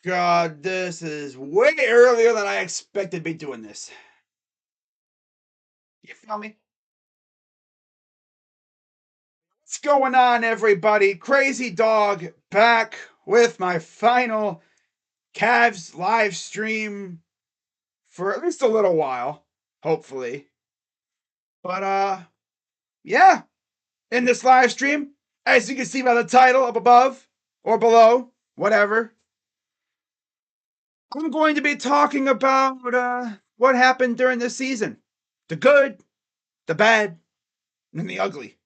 God, this is way earlier than I expected to be doing this. You feel me? What's going on, everybody? Crazy Dog back with my final Cavs live stream for at least a little while, hopefully. But yeah, in this live stream, as you can see by the title up above or below, whatever, I'm going to be talking about what happened during this season. The good, the bad, and the ugly.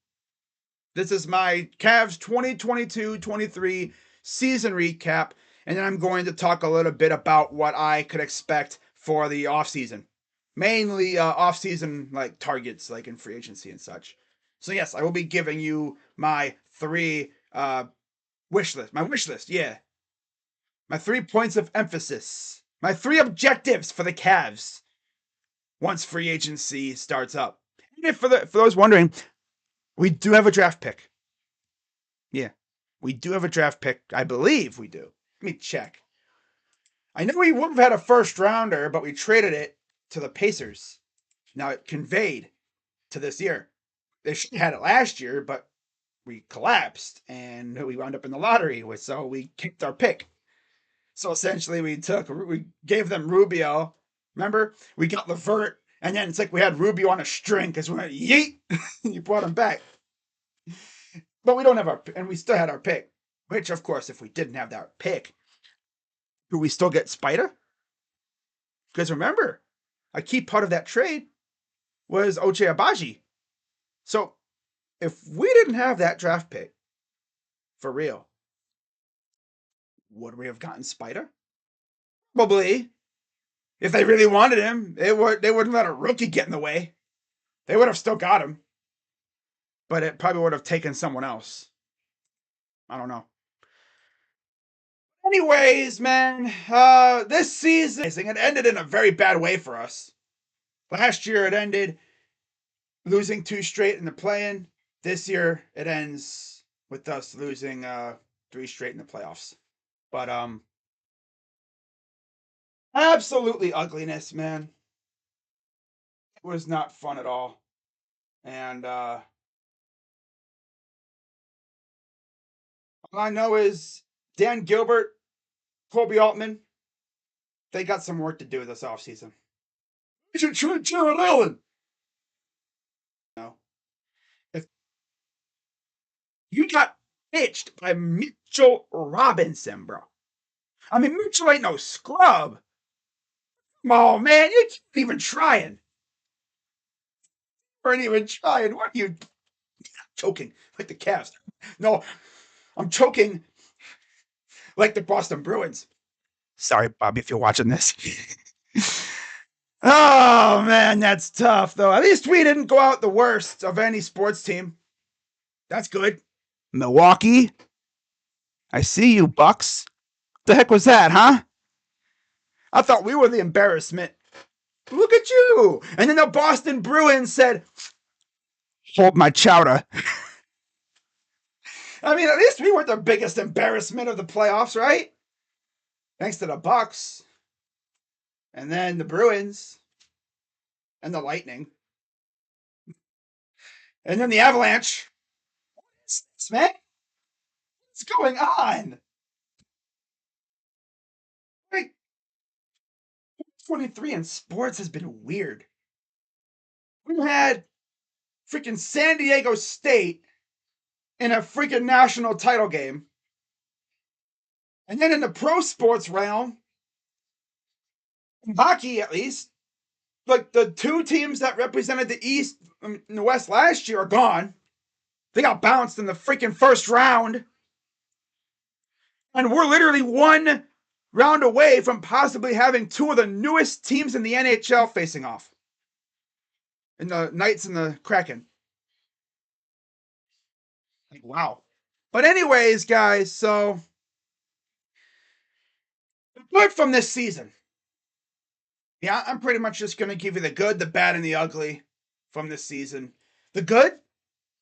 This is my Cavs 2022-23 season recap, and then I'm going to talk a little bit about what I could expect for the offseason. Mainly off-season like targets like in free agency and such. So yes, I will be giving you my three wish list. My wish list, yeah. My 3 points of emphasis. My 3 objectives for the Cavs once free agency starts up. And if for those wondering, we do have a draft pick. Yeah, we do have a draft pick. I believe we do. Let me check. I know we would have had a first rounder, but we traded it to the Pacers. Now it conveyed to this year. They should have had it last year, but we collapsed and we wound up in the lottery. So we kicked our pick. So essentially, we gave them Rubio. Remember, we got Levert, and then it's like we had Rubio on a string because we went yeet. You brought him back, but we don't have and we still had our pick. Which, of course, if we didn't have that pick, do we still get Spider? Because remember, a key part of that trade was Ochai Agbaji. So if we didn't have that draft pick, for real, would we have gotten Spider? Probably. If they really wanted him, they wouldn't let a rookie get in the way. They would have still got him, but it probably would have taken someone else. I don't know. Anyways, man, this season it ended in a very bad way for us. Last year it ended losing 2 straight in the play-in. This year it ends with us losing 3 straight in the playoffs. But absolutely ugliness, man. It was not fun at all. And all I know is Dan Gilbert, Kobe Altman, they got some work to do this offseason. You should try Jared Allen. No. If you got pitched by Mitchell Robinson, bro. I mean, Mitchell ain't no scrub. Come on, man. You keep even trying. Weren't even trying. What are you choking like the Cavs? No, I'm choking like the Boston Bruins. Sorry, Bobby, if you're watching this. Oh, man, that's tough, though. At least we didn't go out the worst of any sports team. That's good. Milwaukee, I see you, Bucks. What the heck was that, huh? I thought we were the embarrassment. Look at you. And then the Boston Bruins said, hold my chowder. I mean, at least we weren't the biggest embarrassment of the playoffs, right? Thanks to the Bucks. And then the Bruins. And the Lightning. And then the Avalanche. What is this, man? What's going on? Like, 23 in sports has been weird. We had freaking San Diego State in a freaking national title game. And then in the pro sports realm, in hockey at least, like the 2 teams that represented the East and the West last year are gone. They got bounced in the freaking first round. And we're literally 1 round away from possibly having 2 of the newest teams in the NHL facing off. In the Knights and the Kraken. Like, wow. But anyways, guys, so good from this season. Yeah, I'm pretty much just going to give you the good, the bad, and the ugly from this season. The good?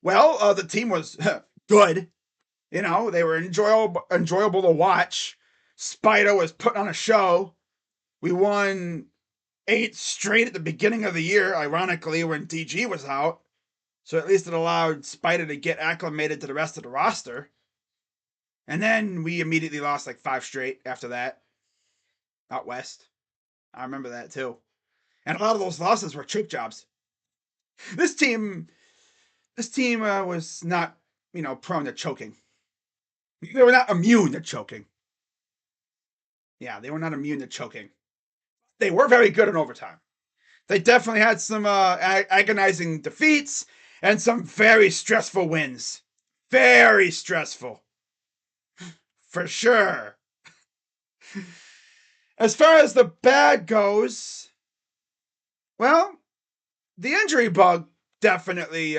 Well, the team was good. You know, they were enjoyable to watch. Spider was putting on a show. We won 8 straight at the beginning of the year, ironically, when DG was out. So at least it allowed Spider to get acclimated to the rest of the roster. And then we immediately lost like 5 straight after that out west. I remember that too. And a lot of those losses were choke jobs. This team, was not, prone to choking. They were not immune to choking. Yeah, they were not immune to choking. They were very good in overtime. They definitely had some agonizing defeats and some very stressful wins. Very stressful. For sure. As far as the bad goes, well, the injury bug definitely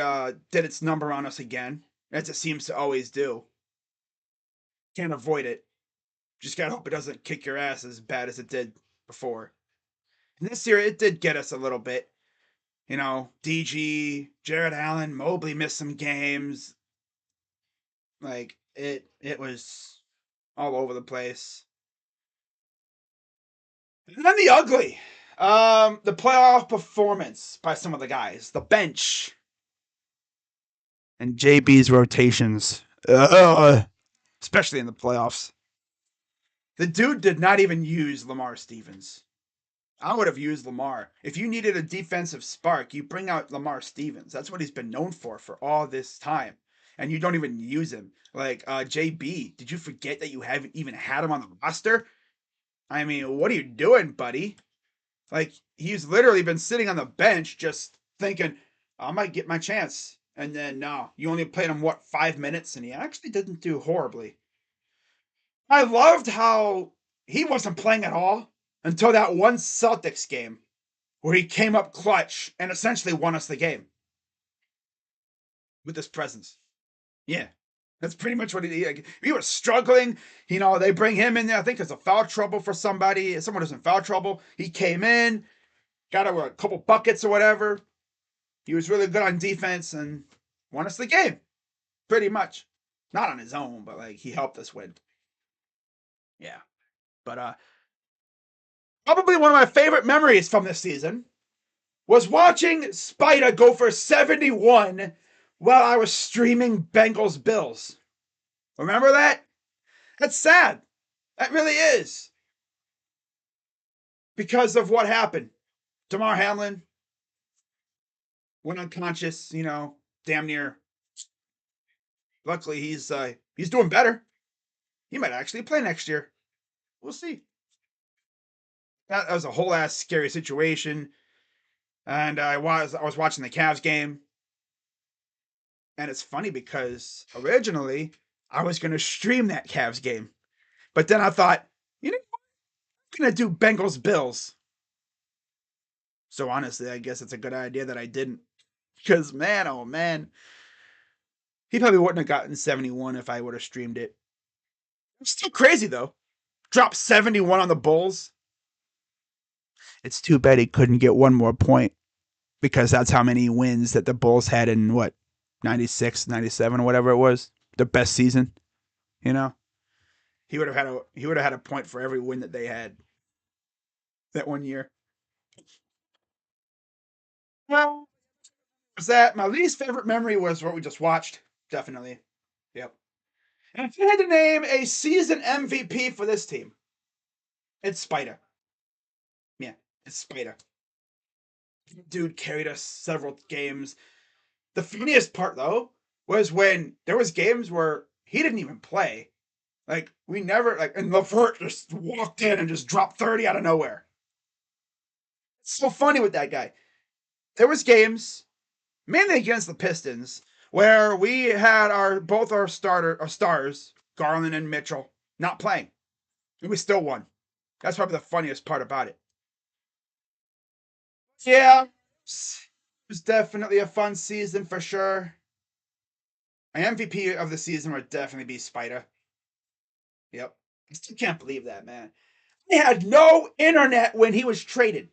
did its number on us again, as it seems to always do. Can't avoid it. Just gotta hope it doesn't kick your ass as bad as it did before. And this year, it did get us a little bit. DG, Jared Allen, Mobley missed some games. Like it was all over the place. And then the ugly. The playoff performance by some of the guys. The bench. And JB's rotations. Especially in the playoffs. The dude did not even use Lamar Stevens. I would have used Lamar. If you needed a defensive spark, you bring out Lamar Stevens. That's what he's been known for all this time. And you don't even use him. Like, JB, did you forget that you haven't even had him on the roster? I mean, what are you doing, buddy? Like, he's literally been sitting on the bench just thinking, I might get my chance. And then, no, you only played him, 5 minutes? And he actually didn't do horribly. I loved how he wasn't playing at all until that one Celtics game where he came up clutch and essentially won us the game with his presence. Yeah. That's pretty much what he was struggling. They bring him in there. I think there's a foul trouble for somebody. Someone was in foul trouble. He came in, got a couple buckets or whatever. He was really good on defense and won us the game. Pretty much. Not on his own, but like he helped us win. Yeah. But probably one of my favorite memories from this season was watching Spider go for 71 while I was streaming Bengals Bills. Remember that? That's sad. That really is. Because of what happened. Damar Hamlin went unconscious, damn near. Luckily, he's doing better. He might actually play next year. We'll see. That was a whole ass scary situation. And I was watching the Cavs game. And it's funny because originally I was going to stream that Cavs game. But then I thought, I'm going to do Bengals Bills. So honestly, I guess it's a good idea that I didn't. Because man, oh man. He probably wouldn't have gotten 71 if I would have streamed it. It's still crazy though. Drop 71 on the Bulls. It's too bad he couldn't get one more point. Because that's how many wins that the Bulls had in 96, 97, whatever it was. The best season. He would have had a point for every win that they had that one year. Well, was that my least favorite memory was what we just watched. Definitely. Yep. And if you had to name a season MVP for this team, it's Spider. Yeah, it's Spider. Dude carried us several games. The funniest part though was when there was games where he didn't even play. Like we never and LeVert just walked in and just dropped 30 out of nowhere. It's so funny with that guy. There was games, mainly against the Pistons, where we had both our stars, Garland and Mitchell, not playing. And we still won. That's probably the funniest part about it. Yeah. It was definitely a fun season for sure. My MVP of the season would definitely be Spider. Yep. I still can't believe that, man. He had no internet when he was traded.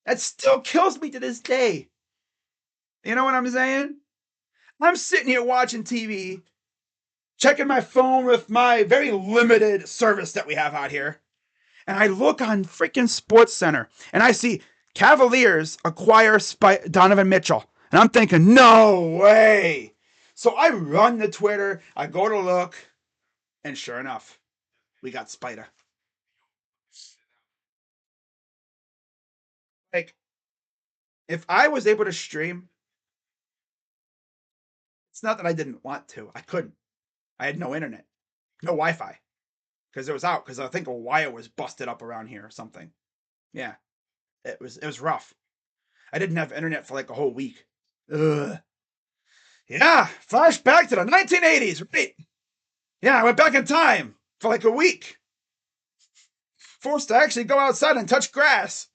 That still kills me to this day. You know what I'm saying? I'm sitting here watching TV, checking my phone with my very limited service that we have out here. And I look on freaking Sports Center and I see Cavaliers acquire Donovan Mitchell. And I'm thinking, no way. So I run to Twitter, I go to look, and sure enough, we got Spider. Like, if I was able to stream, it's not that I didn't want to. I couldn't. I had no internet, no Wi Fi, because it was out, because I think a wire was busted up around here or something. Yeah, it was rough. I didn't have internet for like a whole week. Ugh. Yeah, flashback to the 1980s, right? Yeah, I went back in time for like a week. Forced to actually go outside and touch grass.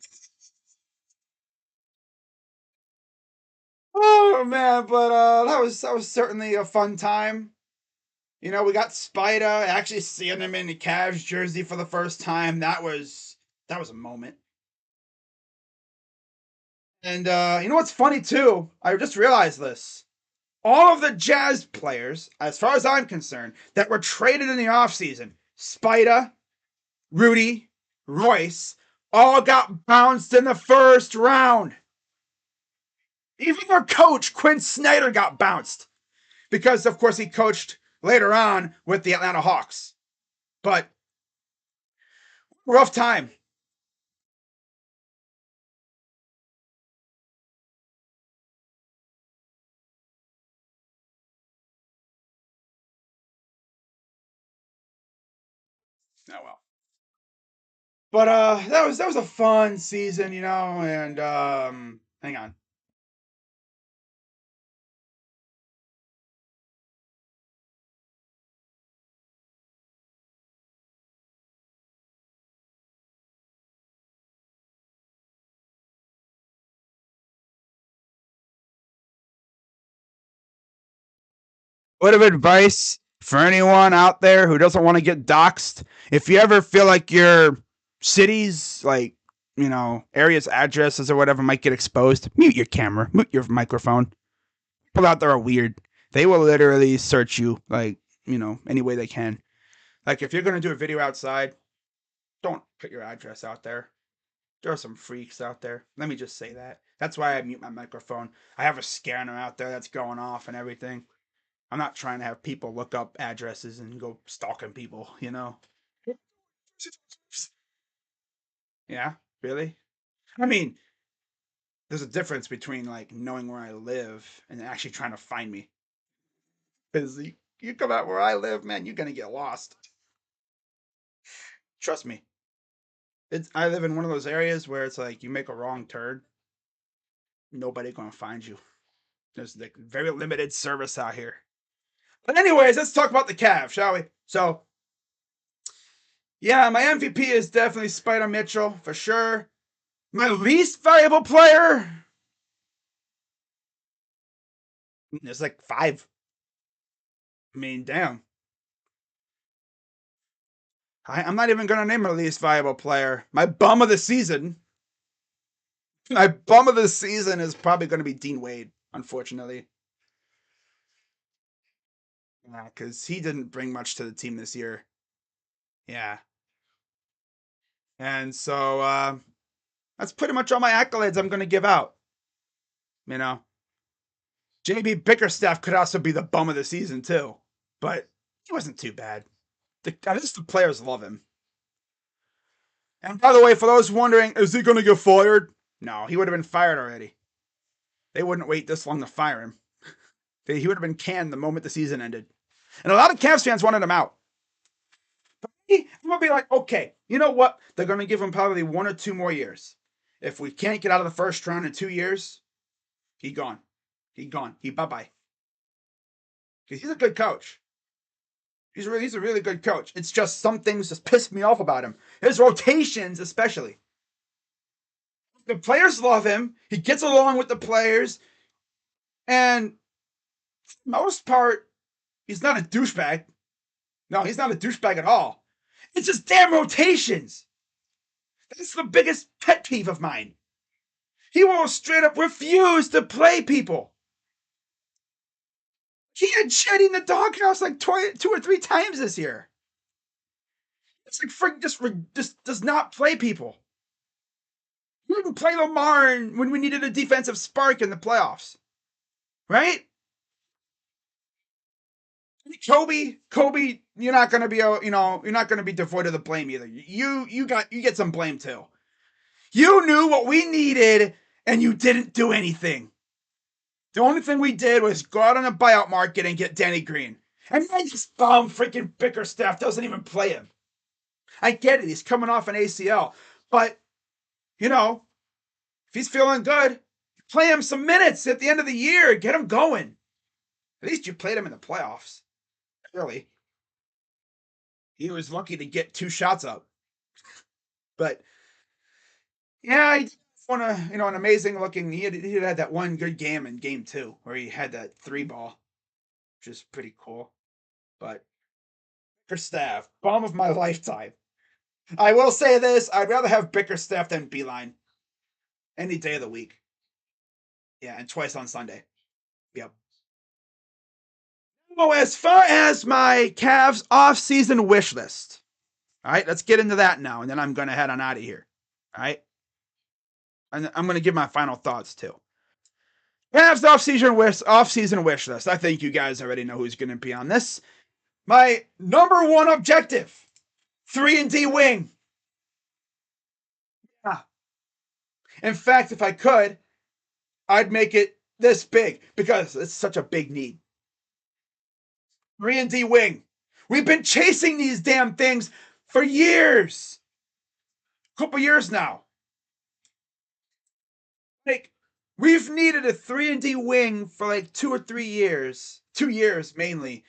Oh man, but that was certainly a fun time. You know, we got Spider, actually seeing him in the Cavs jersey for the first time. That was a moment. And you know what's funny too? I just realized this. All of the Jazz players, as far as I'm concerned, that were traded in the offseason, Spider, Rudy, Royce, all got bounced in the first round. Even their coach, Quinn Snyder, got bounced. Because, of course, he coached later on with the Atlanta Hawks. But, rough time. Oh, well. But that was a fun season, and hang on. Word of advice for anyone out there who doesn't want to get doxxed: if you ever feel like your city's areas, addresses, or whatever might get exposed, mute your camera, mute your microphone. People out there are weird. They will literally search you any way they can. Like if you're gonna do a video outside, don't put your address out there. There are some freaks out there. Let me just say that. That's why I mute my microphone. I have a scanner out there that's going off and everything. I'm not trying to have people look up addresses and go stalking people. Yeah, really? I mean, there's a difference between like knowing where I live and actually trying to find me. Because you come out where I live, man, you're gonna get lost. Trust me. I live in one of those areas where it's like you make a wrong turn, nobody gonna find you. There's like very limited service out here. But anyways, let's talk about the Cavs, shall we? So yeah, my MVP is definitely Spider Mitchell for sure. My least valuable player, there's like five. I mean, damn. I'm not even gonna name my least valuable player. My bum of the season is probably gonna be Dean Wade, unfortunately. Yeah, because he didn't bring much to the team this year. Yeah. And so that's pretty much all my accolades I'm gonna give out. You know, JB Bickerstaff could also be the bum of the season too, but he wasn't too bad. At least the players love him. And by the way, for those wondering, is he gonna get fired? No, he would have been fired already. They wouldn't wait this long to fire him. He would have been canned the moment the season ended. And a lot of Cavs fans wanted him out. But I'm gonna be like, okay, you know what? They're gonna give him probably 1 or 2 more years. If we can't get out of the first round in 2 years, he gone. He gone. He bye bye. Because he's a good coach. He's a really good coach. It's just some things just piss me off about him. His rotations, especially. The players love him. He gets along with the players, and for the most part, he's not a douchebag. No, he's not a douchebag at all. It's just damn rotations. That's the biggest pet peeve of mine. He will straight up refuse to play people. He had Chetty in the doghouse like 2 or 3 times this year. It's like Frick just does not play people. He didn't play Lamar when we needed a defensive spark in the playoffs, right? Kobe, you're not gonna be you're not gonna be devoid of the blame either. You get some blame too. You knew what we needed and you didn't do anything. The only thing we did was go out on the buyout market and get Danny Green. And then this bum freaking Bickerstaff doesn't even play him. I get it, he's coming off an ACL. But, if he's feeling good, play him some minutes at the end of the year. Get him going. At least you played him in the playoffs. Really. He was lucky to get 2 shots up. But, yeah, he won an amazing looking. He had that one good game in game 2 where he had that 3 ball, which is pretty cool. But Bickerstaff, bomb of my lifetime. I will say this: I'd rather have Bickerstaff than Beeline any day of the week. Yeah, and twice on Sunday. Yep. Oh, as far as my Cavs off-season wish list. All right, let's get into that now, and then I'm going to head on out of here. All right, and I'm going to give my final thoughts too. Cavs off-season wish list. I think you guys already know who's going to be on this. My number 1 objective: 3-and-D wing. Ah. In fact, if I could, I'd make it this big because it's such a big need. 3-and-D wing. We've been chasing these damn things for years. A couple years now. Like, we've needed a 3-and-D wing for like 2 or 3 years. 2 years mainly.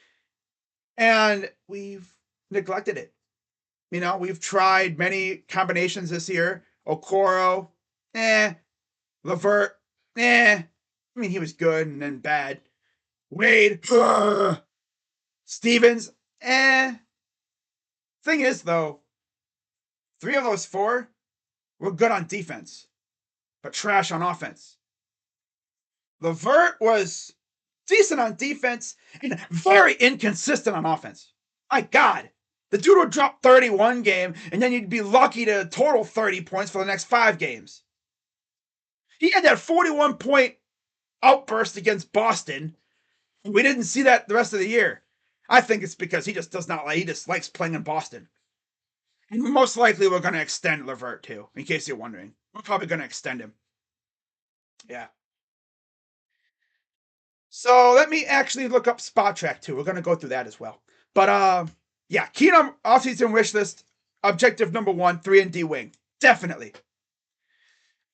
And we've neglected it. We've tried many combinations this year. Okoro, Levert, he was good and then bad. Wade, Stevens, Thing is, though, 3 of those 4 were good on defense, but trash on offense. Levert was decent on defense and very inconsistent on offense. My God, the dude would drop 31 game, and then you'd be lucky to total 30 points for the next 5 games. He had that 41-point outburst against Boston. We didn't see that the rest of the year. I think it's because he just likes playing in Boston. And most likely we're going to extend Levert too, in case you're wondering. We're probably going to extend him. Yeah. So let me actually look up Spot Track too. We're going to go through that as well. But yeah, Keenum offseason wish list. Objective number 1, 3-and-D wing. Definitely.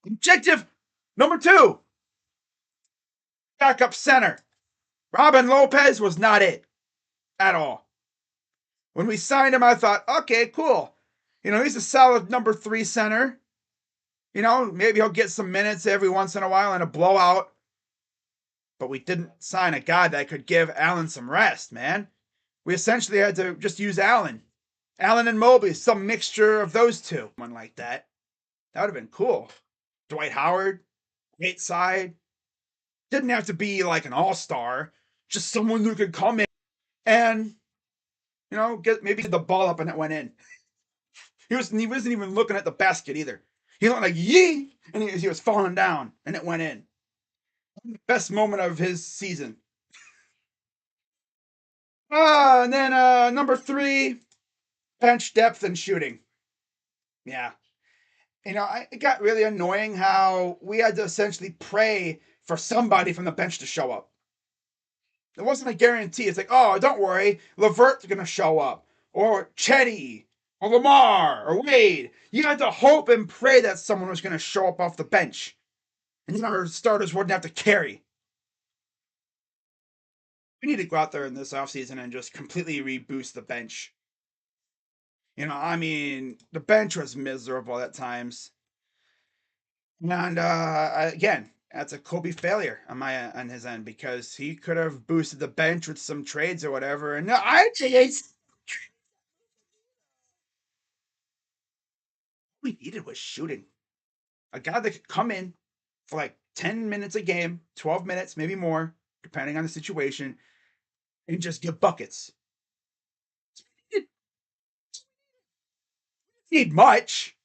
Objective number 2, backup center. Robin Lopez was not it at all. When we signed him, I thought, okay, cool. He's a solid number 3 center. Maybe he'll get some minutes every once in a while in a blowout. But we didn't sign a guy that could give Allen some rest, man. We essentially had to just use Allen. Allen and Mobley, some mixture of those two. One like that. That would have been cool. Dwight Howard, great side. Didn't have to be like an all-star. Just someone who could come in and, maybe get the ball up and it went in. He wasn't even looking at the basket either. He looked like, yee! And he was falling down and it went in. Best moment of his season. And then number 3, bench depth and shooting. Yeah. It got really annoying how we had to essentially pray for somebody from the bench to show up. It wasn't a guarantee. It's like, oh, don't worry, Levert's going to show up. Or Chetty. Or Lamar. Or Wade. You had to hope and pray that someone was going to show up off the bench. And then our starters wouldn't have to carry. We need to go out there in this offseason and just completely reboost the bench. The bench was miserable at times. And again, that's a Kobe failure on his end because he could have boosted the bench with some trades or whatever. And no, we needed was shooting. A guy that could come in for like 10 minutes a game, 12 minutes, maybe more, depending on the situation, and just give buckets. It need much.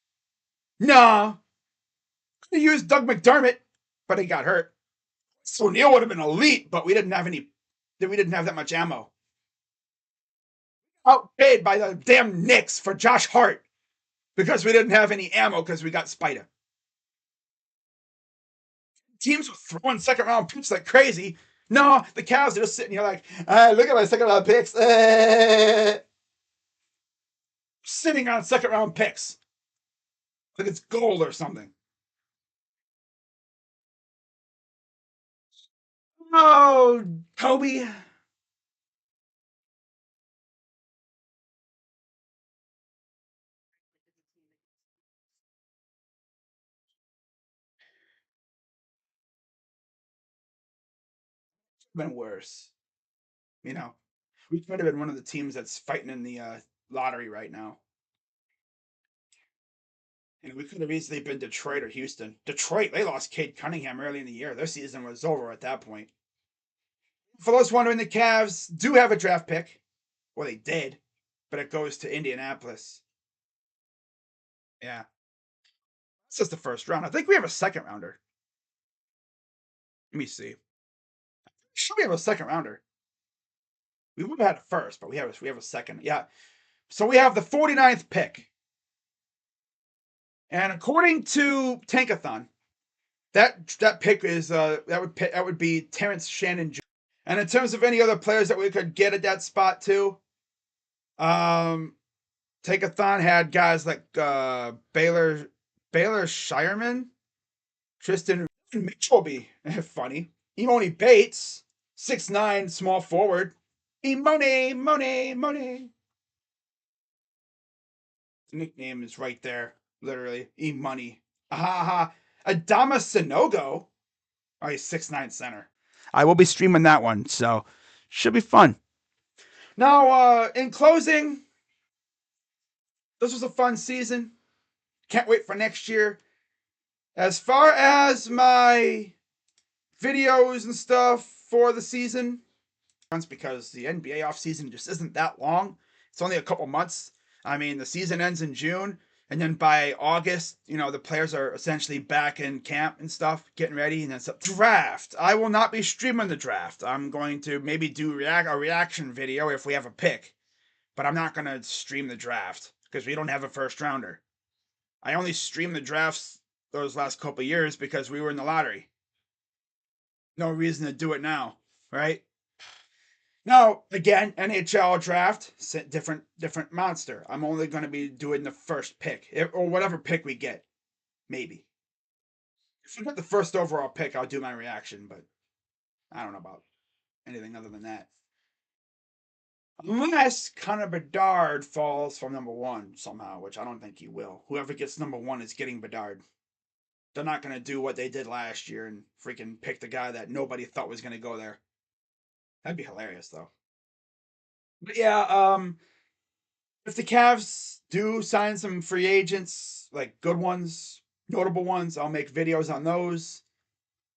No. Could have used Doug McDermott, but he got hurt. So Neil would have been elite, but we didn't have that much ammo. Outpaid by the damn Knicks for Josh Hart because we didn't have any ammo because we got Spider. Teams were throwing second round picks like crazy. No, the Cavs are just sitting here like, look at my second round picks. Sitting on second round picks. Like it's gold or something. Oh, Kobe. Been worse. You know, we could have been one of the teams that's fighting in the lottery right now. And we could have easily been Detroit or Houston. Detroit, they lost Cade Cunningham early in the year. Their season was over at that point. For those wondering, the Cavs do have a draft pick. Well, they did, but it goes to Indianapolis. Yeah. This is the first round. I think we have a second rounder. Let me see. Should we have a second rounder? We would have had a first, but we have a second. Yeah. So we have the 49th pick. And according to Tankathon, that pick is that would be Terrence Shannon Jr. And in terms of any other players that we could get at that spot too, Tankathon had guys like Baylor Shireman, Tristan Mitchell be funny. Emoni Bates, 6'9", small forward. Money. The nickname is right there, literally. E-Money. Adama Sanogo. Oh, he's 6'9" center. I will be streaming that one, so should be fun. Now, in closing, this was a fun season. Can't wait for next year. As far as my videos and stuff for the season, because the NBA offseason just isn't that long. It's only a couple months. I mean, the season ends in June, and then by August, the players are essentially back in camp and stuff, getting ready, and then it's a draft. I will not be streaming the draft. I'm going to maybe do a reaction video if we have a pick, but I'm not going to stream the draft because we don't have a first rounder. I only streamed the drafts those last couple of years because we were in the lottery. No reason to do it now, right? Now, again, NHL draft, different monster. I'm only going to be doing the first pick, or whatever pick we get, maybe. If we get the first overall pick, I'll do my reaction, but I don't know about anything other than that. Unless Connor Bedard falls from number 1 somehow, which I don't think he will. Whoever gets number 1 is getting Bedard. They're not going to do what they did last year and freaking pick the guy that nobody thought was going to go there. That'd be hilarious, though. But yeah, if the Cavs do sign some free agents, like good ones, notable ones, I'll make videos on those.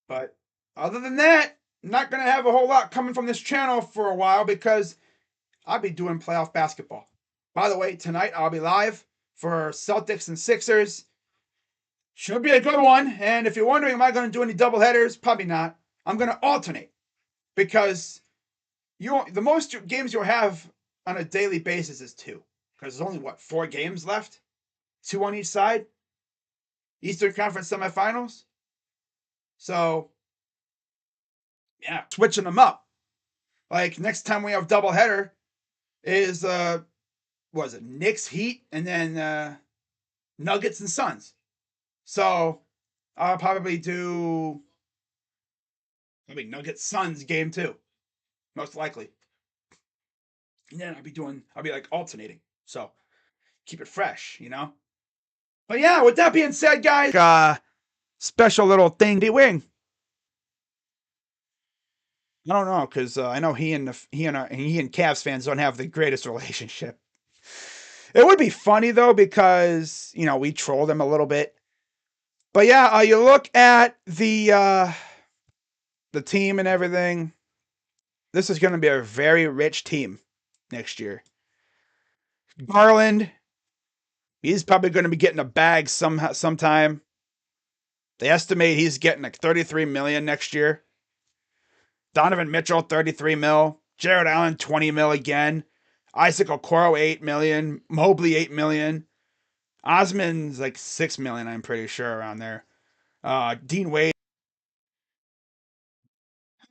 But other than that, I'm not going to have a whole lot coming from this channel for a while because I'll be doing playoff basketball. By the way, tonight I'll be live for Celtics and Sixers. Should be a good one. And if you're wondering, am I going to do any double headers? Probably not. I'm going to alternate because the most games you'll have on a daily basis is 2. Because there's only, 4 games left? 2 on each side? Eastern Conference semifinals? So, yeah, switching them up. Like, next time we have doubleheader is, what is it, Knicks, Heat, and then Nuggets and Suns. So, I'll probably do Nuggets Suns game 2. Most likely. And then I'll be like alternating. So, keep it fresh, But yeah, with that being said, guys, special little thing to wing. I don't know because I know he and Cavs fans don't have the greatest relationship. It would be funny though because we trolled him a little bit. But yeah, you look at the team and everything. this is going to be a very rich team next year. Garland, he's probably going to be getting a bag sometime. They estimate he's getting like 33 million next year. Donovan Mitchell, 33 mil. Jared Allen, 20 mil again. Isaac Okoro, 8 million. Mobley, 8 million. Osman's like 6 million, I'm pretty sure, around there. Dean Wade.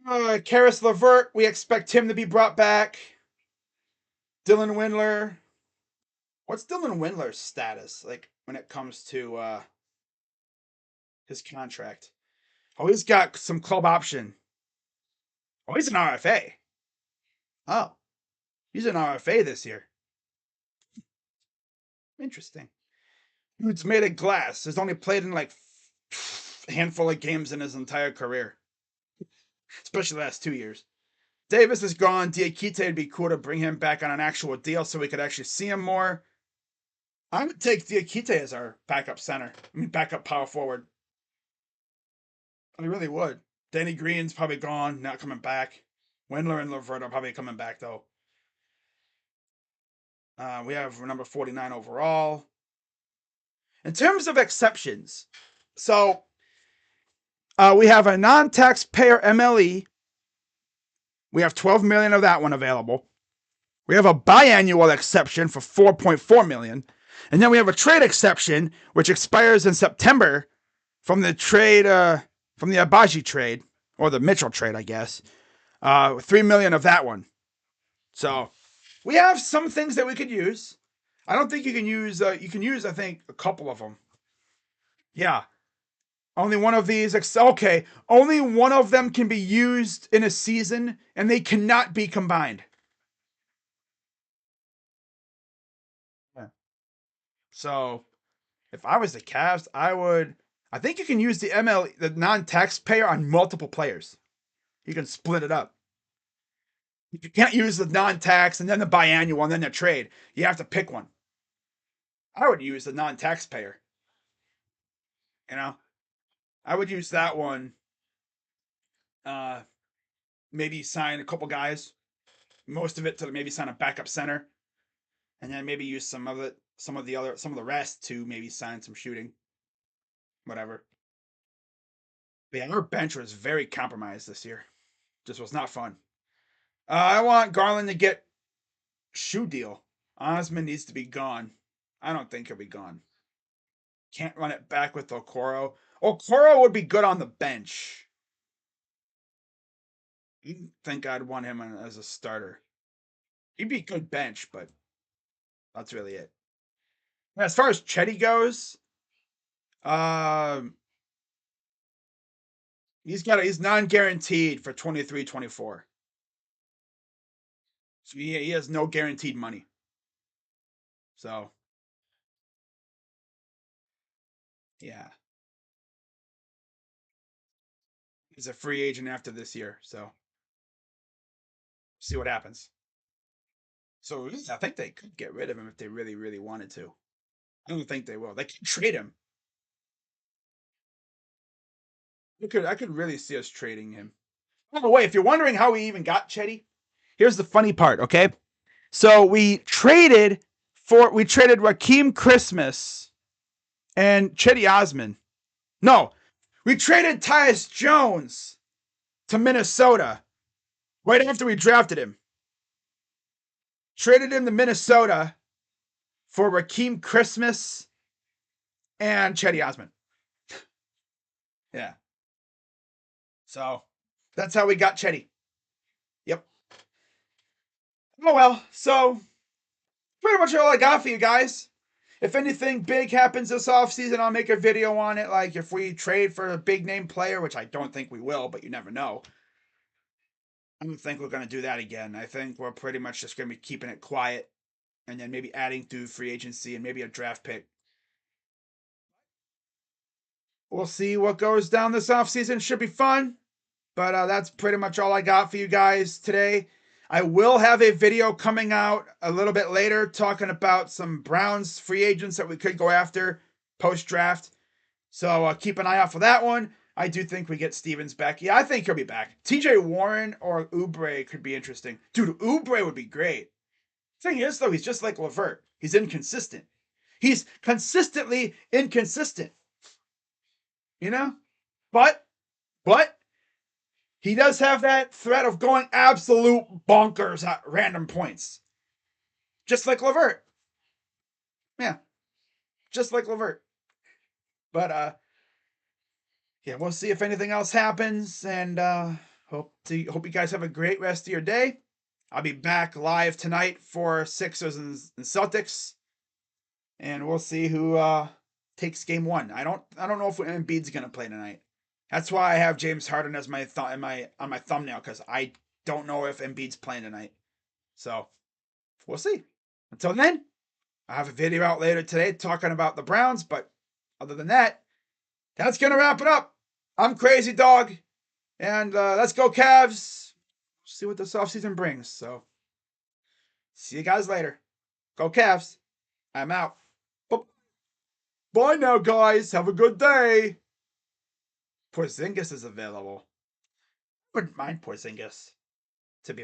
Karis LeVert, we expect him to be brought back. Dylan Windler. What's Dylan Windler's status like when it comes to his contract? Oh, he's got some club option. Oh, he's an RFA. Oh, he's an RFA this year. Interesting. Dude's made of glass. Has only played in like a handful of games in his entire career, especially the last 2 years. Davis is gone. Diakite would be cool to bring him back on an actual deal so we could actually see him more. I would take Diakite as our backup center. I mean, backup power forward. I really would. Danny Green's probably gone, not coming back. Windler and LeVert are probably coming back, though. We have number 49 overall. In terms of exceptions, so we have a non-taxpayer MLE. We have 12 million of that one available. We have a biannual exception for 4.4 million. And then we have a trade exception, which expires in September from the trade, from the Abaji trade, or the Mitchell trade, I guess. 3 million of that one. So we have some things that we could use. I don't think you can use, I think, a couple of them. Yeah. Only one of these, okay, only one of them can be used in a season, and they cannot be combined. Yeah. So, if I was the Cavs, I think you can use the the non-taxpayer on multiple players. You can split it up. You can't use the non-tax and then the biannual and then the trade. You have to pick one. I would use the non-taxpayer. You know, I would use that one. Maybe sign a couple guys, most of it to maybe sign a backup center, and then maybe use some of the rest to maybe sign some shooting, whatever. But yeah, our bench was very compromised this year. Just was not fun. I want Garland to get shoe deal. Osman needs to be gone. I don't think he'll be gone. Can't run it back with Okoro. Okoro would be good on the bench. I think I'd want him as a starter. He'd be a good bench, but that's really it. As far as Chetty goes, he's non-guaranteed for 23-24. So he has no guaranteed money. So yeah. He's a free agent after this year, so see what happens. So I think they could get rid of him if they really, really wanted to. I don't think they will. They could trade him. I could really see us trading him. By the way, if you're wondering how we even got Chetty, here's the funny part, okay? So we traded Raheem Christmas and Chetty Osman. No, we traded Tyus Jones to Minnesota right after we drafted him. Traded him to Minnesota for Raheem Christmas and Chetty Osman. Yeah. So that's how we got Chetty. Yep. Oh well, so pretty much all I got for you guys. If anything big happens this offseason, I'll make a video on it. Like if we trade for a big name player, which I don't think we will, but you never know. I don't think we're going to do that again. I think we're pretty much just going to be keeping it quiet and then maybe adding through free agency and maybe a draft pick. We'll see what goes down this offseason. Should be fun. But that's pretty much all I got for you guys today. I will have a video coming out a little bit later talking about some Browns free agents that we could go after post-draft. So keep an eye out for that one. I do think we get Stevens back. Yeah, I think he'll be back. TJ Warren or Oubre could be interesting. Dude, Oubre would be great. Thing is, though, he's just like LeVert. He's inconsistent. He's consistently inconsistent. You know? But he does have that threat of going absolute bonkers at random points. Just like LeVert. Yeah. Just like LeVert. But yeah, we'll see if anything else happens, and hope you guys have a great rest of your day. I'll be back live tonight for Sixers and Celtics, and we'll see who takes game one. I don't know if Embiid's gonna play tonight. That's why I have James Harden as my on my thumbnail, because I don't know if Embiid's playing tonight. So we'll see. Until then, I have a video out later today talking about the Browns, but other than that, that's gonna wrap it up. I'm Crazy Dog, and let's go Cavs. See what this offseason brings. So, see you guys later. Go Cavs. I'm out. Bye now, guys. Have a good day. Porzingis is available. Wouldn't mind Porzingis.